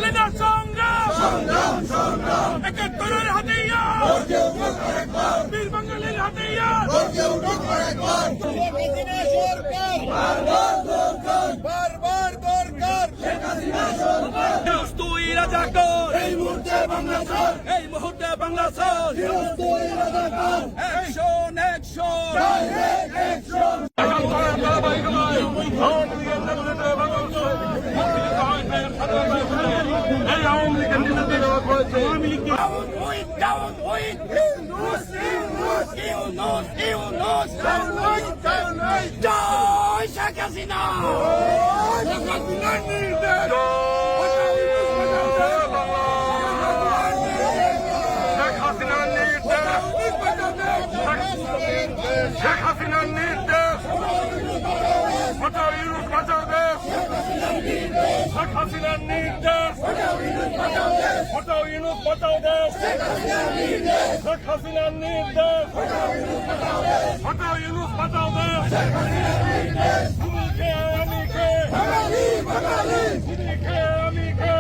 Leader সংগ্রাম একাত্তরের হাতিয়ার বীর বাঙালির হাতিয়ার বারবার দরকার তুই রাজাকার এই মুহূর্তে বাংলাদেশ অ্যাকশন অ্যাকশন জয় শেখ হাসিনা শেখ হাসিনার নির্দেশ হটাও ইউনুস বাঁচাও দেশ শেখ হাসিনার নির্দেশ হটাও ইউনুস বাঁচাও দেশ শেখ হাসিনার নির্দেশ হটাও ইউনুস বাঁচাও দেশ তুমি কে আমি কে তুমি কে আমি কে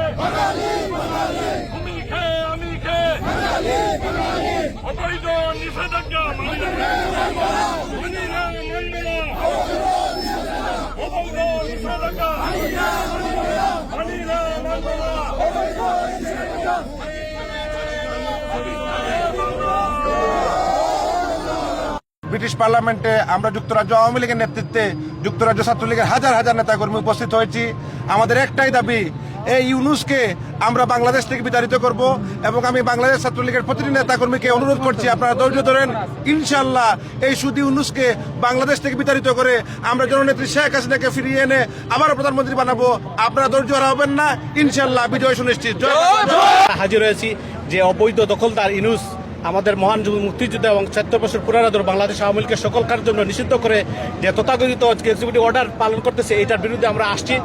তুমি কে আমি কে অবৈধ নিষেধাজ্ঞা মানবে না অবৈধ নিষেধাজ্ঞা মানি না মানবে না ব্রিটিশ পার্লামেন্টে আমরা যুক্তরাজ্য আওয়ামী লীগের নেতৃত্বে যুক্তরাজ্য ছাত্রলীগের হাজার হাজার নেতাকর্মী উপস্থিত হয়েছি। আমাদের একটাই দাবি, এই ইউনুসকে আমরা বাংলাদেশ থেকে বিতাড়িত করব এবং আমি বাংলাদেশ ছাত্রলীগের প্রতিটি নেতাকর্মীকে অনুরোধ করছি আপনারা ধৈর্য ধরেন। ইনশাআল্লাহ এই সুদি ইউনুসকে বাংলাদেশ থেকে বিতাড়িত করে আমরা জননেত্রী শেখ হাসিনাকে ফিরিয়ে এনে আবারও প্রধানমন্ত্রী বানাবো। আপনারা ধৈর্য হারাবেন না, ইনশাআল্লাহ বিজয় সুনিশ্চিত। হাজির হয়েছি যে অবৈধ দখলদার ইউনুস আমাদের মহান মুক্তিযুদ্ধ এবং ৭০ বছর পুরানাদর বাংলাদেশ আওয়ামী লীগের সকল কার্যের জন্য নিষিদ্ধ করে যে তথাকথিত এক্সিকিউটিভ অর্ডার পালন করতেছে, এটার বিরুদ্ধে আমরা আসছি।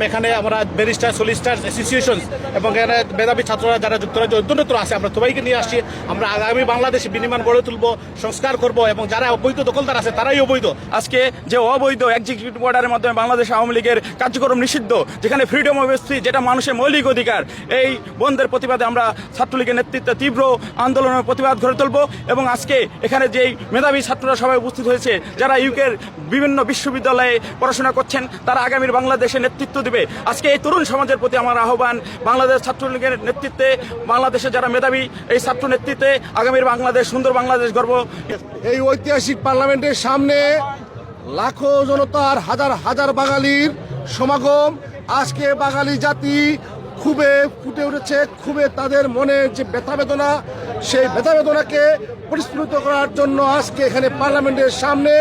এখানে আমরা ব্যারিস্টার সলিসিটার অ্যাসোসিয়েশন এবং এখানে মেধাবী ছাত্ররা যারা যুক্তরাজ্য অধ্যয়নরত আছে আমরা সবাইকে নিয়ে আসছি। আমরা আগামী বাংলাদেশে বিনিময় গড়ে তুলব, সংস্কার করব এবং যারা অবৈধ দখলদার আছে তারাই অবৈধ। আজকে যে অবৈধ এক্সিকিউটিভ অর্ডারের মাধ্যমে বাংলাদেশ আওয়ামী লীগের কার্যক্রম নিষিদ্ধ, যেখানে ফ্রিডম অফ স্পিচ যেটা মানুষের মৌলিক অধিকার, এই বন্ধের প্রতিবাদে আমরা ছাত্রলীগের নেতৃত্বে তীব্র আন্দোলনের প্রতিবাদ গড়ে তুলব। এবং আজকে এখানে যেই মেধাবী ছাত্ররা সবাই উপস্থিত হয়েছে, যারা ইউকের বিভিন্ন বিশ্ববিদ্যালয়ে পড়াশোনা করছেন, তারা আগামীর বাংলাদেশে নেতৃত্ব দেবে। আজকে এই তরুণ সমাজের প্রতি আমার আহ্বান, বাংলাদেশ ছাত্রলীগের নেতৃত্বে বাংলাদেশে যারা মেধাবী এই ছাত্র নেতৃত্বে আগামীর বাংলাদেশ সুন্দর বাংলাদেশ গর্ব। এই ঐতিহাসিক পার্লামেন্টের সামনে লাখো জনতার হাজার হাজার বাঙালির সমাগম। আজকে বাঙালি জাতি খুবই ফুটে উঠেছে, খুবই তাদের মনে যে ব্যথা বেদনা, সেই ব্যথা বেদনাকে পরিস্ফুট করার জন্য আজকে এখানে পার্লামেন্টের সামনে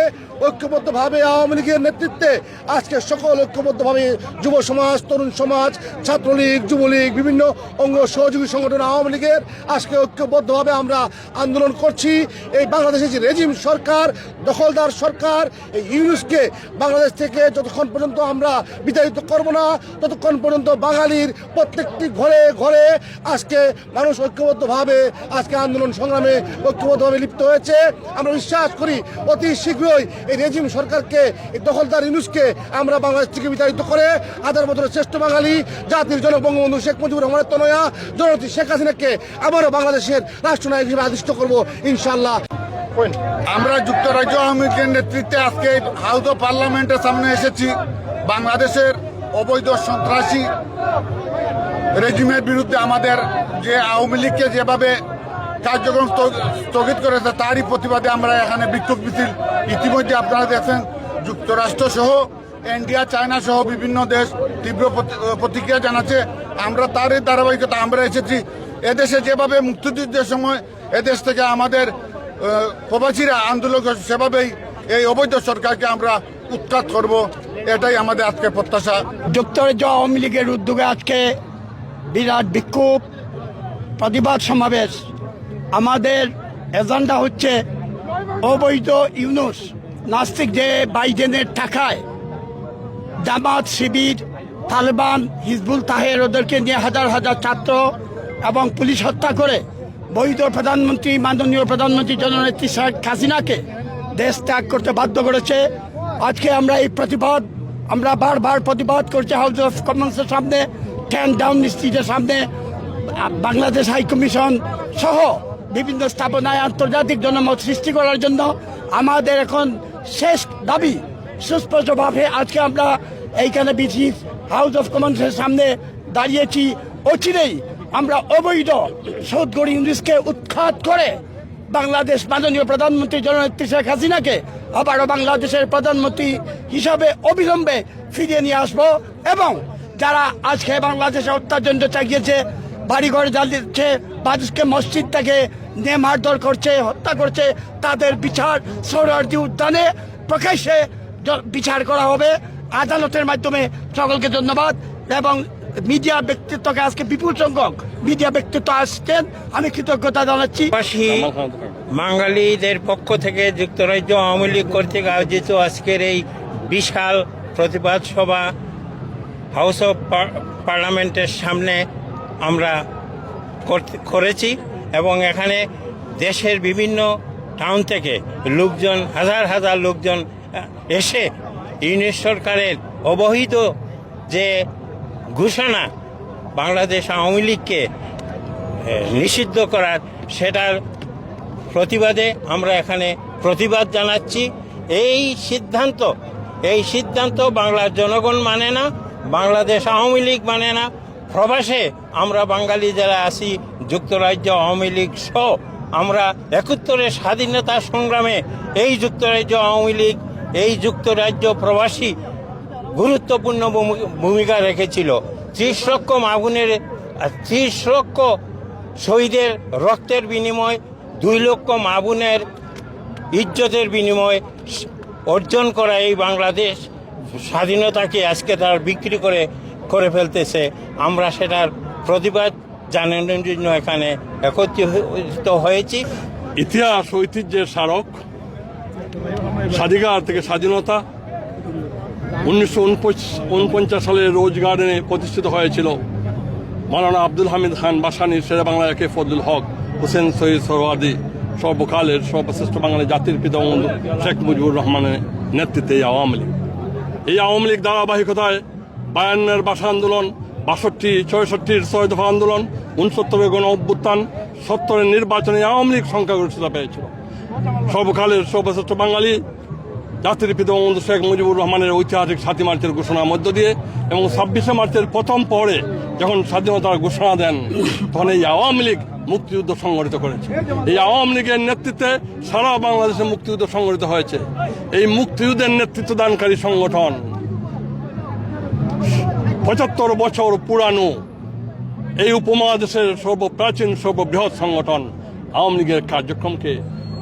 ঐক্যবদ্ধভাবে আওয়ামী লীগের নেতৃত্বে আজকে সকল ঐক্যবদ্ধভাবে যুব সমাজ, তরুণ সমাজ, ছাত্রলীগ, যুবলীগ, বিভিন্ন অঙ্গ সহযোগী সংগঠন আওয়ামী লীগের আজকে ঐক্যবদ্ধভাবে আমরা আন্দোলন করছি। এই বাংলাদেশের যে রেজিম সরকার, দখলদার সরকার, এই ইউনুসকে বাংলাদেশ থেকে যতক্ষণ পর্যন্ত আমরা বিতাড়িত করব না, ততক্ষণ পর্যন্ত বাঙালির প্রত্যেকটি ঘরে ঘরে আজকে মানুষ ঐক্যবদ্ধভাবে আজকে আন্দোলন সংগ্রামে ঐক্যবদ্ধভাবে লিপ্ত হয়েছে। আমরা বিশ্বাস করি অতি শীঘ্রই এই রেজিম সরকারকে, এই দখলদার ইউনুসকে আমরা বাংলাদেশ থেকে বিতাড়িত করে হাজার বছরের শ্রেষ্ঠ বাঙালি জাতির জনক বঙ্গবন্ধু শেখ মুজিবুর রহমানের তনয়া জননেত্রী শেখ হাসিনাকে আবারও বাংলাদেশের রাষ্ট্রনায়ক হিসেবে আদিষ্ট করব ইনশাআল্লাহ। আমরা যুক্তরাজ্য আওয়ামী লীগের নেতৃত্বে আজকে হাউস অফ পার্লামেন্টের সামনে এসেছি। বাংলাদেশের অবৈধ সন্ত্রাসী রেজিমের বিরুদ্ধে আমাদের যে আওয়ামী লীগকে যেভাবে কার্যক্রম স্থগিত করেছে তারই প্রতিবাদে আমরা এখানে বিক্ষোভ মিছিল ইতিমধ্যে আপনারা দেখেন যুক্তরাষ্ট্র সহ ইন্ডিয়া, চায়না সহ বিভিন্ন দেশ তীব্র প্রতিক্রিয়া জানাচ্ছে। আমরা তারই ধারাবাহিকতা আমরা এসেছি। এদেশে যেভাবে মুক্তিযুদ্ধের সময় এদেশ থেকে আমাদের প্রবাসীরা আন্দোলন করছে, সেভাবেই এই অবৈধ সরকারকে আমরা উৎখাত করব, এটাই আমাদের আজকে প্রত্যাশা। যুক্তরাজ্য আওয়ামী লীগের উদ্যোগে আজকে বিরাট বিক্ষোভ প্রতিবাদ সমাবেশ। আমাদের এজেন্ডা হচ্ছে অবৈধ ইউনুস, নাস্তিক যে বাইডেনের টাকায় জামাত, শিবির, তালেবান, হিজবুল তাহের ওদেরকে নিয়ে হাজার হাজার ছাত্র এবং পুলিশ হত্যা করে বৈধ প্রধানমন্ত্রী, মাননীয় প্রধানমন্ত্রী জননেত্রী শেখ হাসিনাকে দেশ ত্যাগ করতে বাধ্য করেছে। আজকে আমরা এই প্রতিবাদ, আমরা বারবার প্রতিবাদ করছি হাউস অফ কমন্সের সামনে, 10 ডাউনিং স্ট্রিটের সামনে বাংলাদেশ হাই কমিশন সহ বিভিন্ন স্থাপনায় আন্তর্জাতিক জনমত সৃষ্টি করার জন্য আমাদের এখন শেষ দাবি সুস্পষ্টভাবে আজকে আমরা এইখানে ব্রিটিশ হাউস অফ কমন্সের সামনে দাঁড়িয়েছি। অচিরেই আমরা অবৈধ সৌদগড় ইউনুসকে উৎখাত করে বাংলাদেশ মাননীয় প্রধানমন্ত্রী জননেত্রী শেখ হাসিনাকে আবারও বাংলাদেশের প্রধানমন্ত্রী হিসাবে অবিলম্বে ফিরিয়ে নিয়ে আসবো এবং যারা আজকে বাংলাদেশে অত্যাচার চালিয়েছে, বাড়িঘর জ্বালিয়েছে, মানুষকে মসজিদ থেকে নিয়ে মারধর করছে, হত্যা করছে, তাদের বিচার সোহরাওয়ার্দী উদ্যানে প্রকাশ্যে বিচার করা হবে আদালতের মাধ্যমে। সকলকে ধন্যবাদ এবং মিডিয়া ব্যক্তিত্বকে আজকে বিপুল সংখ্যক মিডিয়া ব্যক্তিত্ব আসছেন, আমি কৃতজ্ঞতা জানাচ্ছি। বাঙালিদের পক্ষ থেকে যুক্তরাজ্য আওয়ামী লীগ কর্তৃক আয়োজিত আজকের এই বিশাল প্রতিবাদ সভা হাউস অফ পার্লামেন্টের সামনে আমরা করেছি এবং এখানে দেশের বিভিন্ন টাউন থেকে লোকজন, হাজার হাজার লোকজন এসে ইউনিট সরকারের অবহিত যে ঘোষণা বাংলাদেশ আওয়ামী লীগকে নিষিদ্ধ করার, সেটার প্রতিবাদে আমরা এখানে প্রতিবাদ জানাচ্ছি। এই সিদ্ধান্ত বাংলার জনগণ মানে না, বাংলাদেশ আওয়ামী লীগ মানে না। প্রবাসে আমরা বাঙালি যারা আছি, যুক্তরাজ্য আওয়ামী লীগ সহ আমরা 71-এর স্বাধীনতা সংগ্রামে এই যুক্তরাজ্য আওয়ামী লীগ, এই যুক্তরাজ্য প্রবাসী গুরুত্বপূর্ণ ভূমিকা রেখেছিল। 30 লক্ষ মাগুনের 30 লক্ষ শহীদের রক্তের বিনিময়, 2 লক্ষ মাগুনের ইজ্জতের বিনিময় অর্জন করা এই বাংলাদেশ স্বাধীনতাকে আজকে তার বিক্রি করে ফেলতেছে। আমরা সেটার প্রতিবাদ জানানোর জন্য এখানে একত্রিত হয়েছি। ইতিহাস ঐতিহ্যের স্মারক, স্বাধিকার থেকে স্বাধীনতা 1949 সালে রোজ গার্ডেনে প্রতিষ্ঠিত হয়েছিল। মাওলানা আব্দুল হামিদ খান বাসানী, শেরে বাংলা একে ফজলুল হক, হোসেন শহীদ সোহরাওয়ার্দী, সর্বকালের সর্বশ্রেষ্ঠ বাঙালি জাতির পিতা বঙ্গবন্ধু শেখ মুজিবুর রহমানের নেতৃত্বে এই আওয়ামী লীগ ধারাবাহিকতায় 52-এর ভাষা আন্দোলন, 62, 64-র 6 দফা আন্দোলন, 69-এর গণ অভ্যুত্থান, 70-এর নির্বাচনে আওয়ামী লীগ সংখ্যাগরিষ্ঠতা পেয়েছিল। সর্বকালের সর্বশ্রেষ্ঠ বাঙালি জাতির পিতা বঙ্গবন্ধু শেখ মুজিবুর রহমানের ঐতিহাসিক 7 মার্চের ঘোষণার মধ্য দিয়ে এবং 26শে মার্চের প্রথম পরে যখন স্বাধীনতার ঘোষণা দেন, তখন এই আওয়ামী লীগ মুক্তিযুদ্ধ সংগঠিত করেছে। এই আওয়ামী লীগের নেতৃত্বে সারা বাংলাদেশে মুক্তিযুদ্ধ সংগঠিত হয়েছে। এই মুক্তিযুদ্ধের নেতৃত্ব দানকারী সংগঠন 75 বছর পুরানো এই উপমহাদেশের সর্বপ্রাচীন সর্ববৃহৎ সংগঠন আওয়ামী লীগের কার্যক্রমকে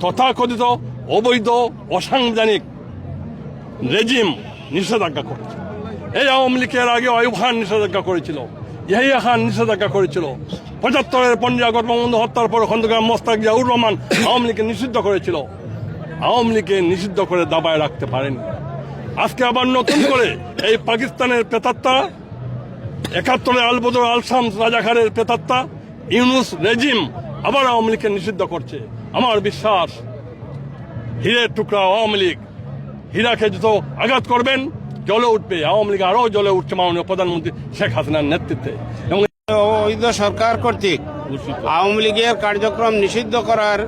তথাকথিত অবৈধ অসাংবিধানিক রেজিম নিষেধাজ্ঞা করেছে। এই আওয়ামী লীগের আগে আইয়ুব খান নিষেধাজ্ঞা করেছিল, ইয়াহিয়া খান নিষেধাজ্ঞা করেছিল। 75-এর 15 আগস্ট বঙ্গবন্ধু হত্যার পর খন্দকার মোস্তাক জিয়াউর রহমান আওয়ামী লীগকে নিষিদ্ধ করেছিল। আওয়ামী লীগকে নিষিদ্ধ করে দাবায় রাখতে পারেনি। আজকে আবার নতুন করে এই পাকিস্তানের প্রেতাত্মা, 71-এর আলবদর আল শামস রাজাকারের প্রেতাত্মা ইউনুস রেজিম আবার আওয়ামী লীগকে নিষিদ্ধ করছে। আমার বিশ্বাস হীরের টুকরা আওয়ামী লীগ হীরাকে যত আঘাত করবেন জ্বলে উঠবে। আওয়ামী লীগ আরও জ্বলে উঠছে মাননীয় প্রধানমন্ত্রী শেখ হাসিনার নেতৃত্বে। এবং অবৈধ সরকার কর্তৃক আওয়ামী লীগের কার্যক্রম নিষিদ্ধ করার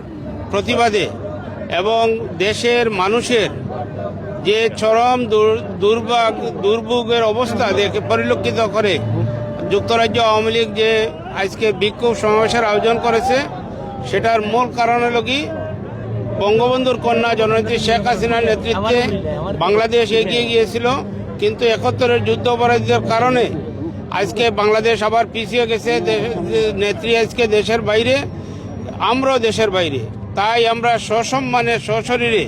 প্রতিবাদে এবং দেশের মানুষের যে চরম দুর্ভোগের অবস্থা দেখে পরিলক্ষিত করে যুক্তরাজ্য আওয়ামী লীগ যে আজকে বিক্ষোভ সমাবেশের আয়োজন করেছে, সেটার মূল কারণ হল কি, বঙ্গবন্ধুর কন্যা জননেত্রী শেখ হাসিনার নেতৃত্বে বাংলাদেশ এগিয়ে গিয়েছিল, কিন্তু 71-এর যুদ্ধ অপরাধীদের কারণে আজকে বাংলাদেশ আবার পিছিয়ে গেছে। নেত্রী আজকে দেশের বাইরে, আমরাও দেশের বাইরে। তাই আমরা সসম্মানে সশরীরে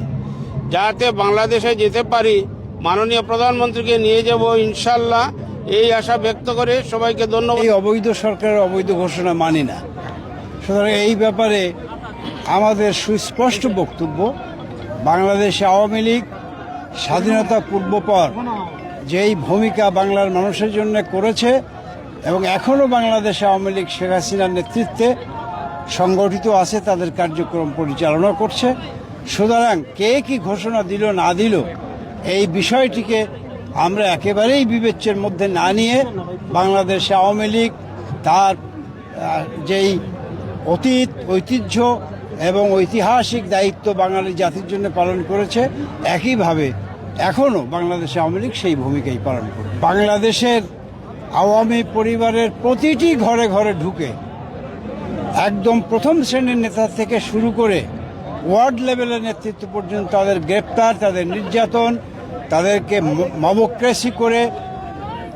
যাতে বাংলাদেশে যেতে পারি, মাননীয় প্রধানমন্ত্রীকে নিয়ে যাব ইনশাল্লাহ, এই আশা ব্যক্ত করে সবাইকে ধন্যবাদ। এই অবৈধ সরকারের অবৈধ ঘোষণা মানি না। সুতরাং এই ব্যাপারে আমাদের সুস্পষ্ট বক্তব্য, বাংলাদেশে আওয়ামী লীগ স্বাধীনতা পূর্বপর যেই ভূমিকা বাংলার মানুষের জন্য করেছে এবং এখনও বাংলাদেশে আওয়ামী লীগ শেখ হাসিনার নেতৃত্বে সংগঠিত আছে, তাদের কার্যক্রম পরিচালনা করছে। সুতরাং কে কি ঘোষণা দিল না দিল এই বিষয়টিকে আমরা একেবারেই বিবেচ্যের মধ্যে না নিয়ে বাংলাদেশে আওয়ামী লীগ তার যেই অতীত ঐতিহ্য এবং ঐতিহাসিক দায়িত্ব বাঙালি জাতির জন্য পালন করেছে, একইভাবে এখনও বাংলাদেশে আওয়ামী লীগ সেই ভূমিকাই পালন করে। বাংলাদেশের আওয়ামী পরিবারের প্রতিটি ঘরে ঘরে ঢুকে একদম প্রথম শ্রেণীর নেতা থেকে শুরু করে ওয়ার্ড লেভেলের নেতৃত্ব পর্যন্ত তাদের গ্রেপ্তার, তাদের নির্যাতন, তাদেরকে মবক্রেসি করে,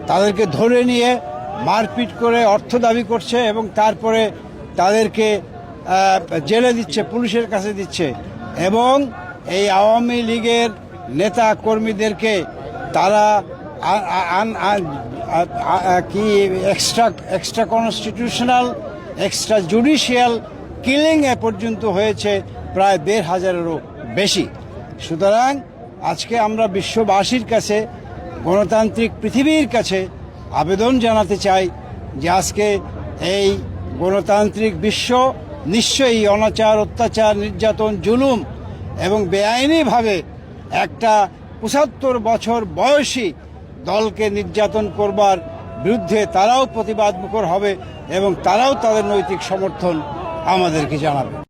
তাদেরকে ধরে নিয়ে মারপিট করে অর্থ দাবি করছে এবং তারপরে তাদেরকে জেলে দিচ্ছে, পুলিশের কাছে দিচ্ছে। এবং এই আওয়ামী লীগের নেতা কর্মীদেরকে তারা কি এক্সট্রা কনস্টিটিউশনাল, এক্সট্রা জুডিশিয়াল কিলিংয়ে পর্যন্ত হয়েছে প্রায় ১৫,০০০-এরও বেশি। সুতরাং আজকে আমরা বিশ্ববাসীর কাছে, গণতান্ত্রিক পৃথিবীর কাছে আবেদন জানাতে চাই যে আজকে এই গণতান্ত্রিক বিশ্ব নিশ্চয়ই অনাচার, অত্যাচার, নির্যাতন, জুলুম এবং বেআইনিভাবে একটা ৭৫ বছর বয়সী দলকে নির্যাতন করবার বিরুদ্ধে তারাও প্রতিবাদমুখর হবে এবং তারাও তাদের নৈতিক সমর্থন আমাদেরকে জানাবে।